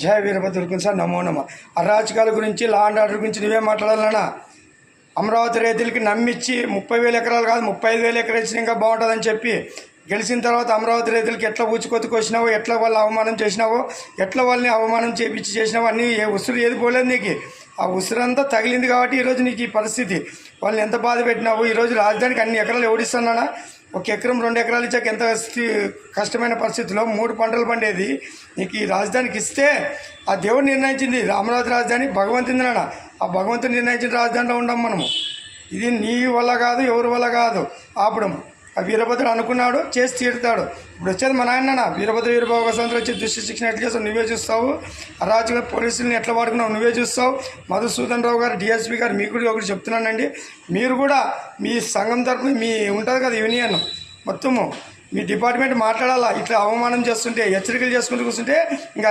జయ వీరభద్రులకు sir నమో నమ. అరాచకాల గురించి, law and order గురించి నువ్వే మాట్లాడాలన్నా? అమరావతి రైతులకి నమ్మించి 30,000 ఎకరాలు కాదు 35,000 ఎకరాలు ఇచ్చిన ఇంకా బాగుంటుందని చెప్పి గెలిచిన తర్వాత అమరావతి రైతులకి ఎట్లా ఊచుకొత్తుకు వచ్చినావో, ఎట్లా వాళ్ళు అవమానం చేసినావో, ఎట్లా వాళ్ళని అవమానం చేసినావో అన్నీ ఉసురు ఏది పోలేదు నీకు. ఆ ఉసురంతా తగిలింది కాబట్టి ఈరోజు నీకు ఈ పరిస్థితి. వాళ్ళని ఎంత బాధ పెట్టినావు. ఈరోజు రాజధానికి అన్ని ఎకరాలు ఎవడిస్తున్నానా? 1 ఎకరం 2 ఎకరాలు ఇచ్చాక ఎంత కష్టమైన పరిస్థితిలో 3 పంటలు పండేది నీకు ఈ రాజధానికి ఇస్తే ఆ దేవుడు నిర్ణయించింది అమరావతి రాజధాని భగవంతుని నాన్న. ఆ భగవంతుడు నిర్ణయించిన రాజధానిలో ఉండం మనము. ఇది నీ వల్ల కాదు, ఎవరి వల్ల కాదు. ఆపడం ఆ వీరభద్రుడు అనుకున్నాడు, చేసి తీరుతాడు. ఇప్పుడు వచ్చేది మా నాయన వీరభద్ర సంవత్సరం వచ్చి దుష్టి శిక్షణ ఎట్లా చేస్తావు నువ్వే చూస్తావు. అరాచక పోలీసులను ఎట్లా వాడుకున్నావు నువ్వే చూస్తావు. మధుసూదన్ రావు గారు డిఎస్పీ గారు మీకు కూడా ఒకటి చెప్తున్నానండి, మీరు కూడా మీ సంఘం తరఫున మీ ఉంటుంది కదా యూనియన్ మొత్తము మీ డిపార్ట్మెంట్ మాట్లాడాలా. ఇట్లా అవమానం చేస్తుంటే, హెచ్చరికలు చేసుకుంటూ కూర్చుంటే ఇంకా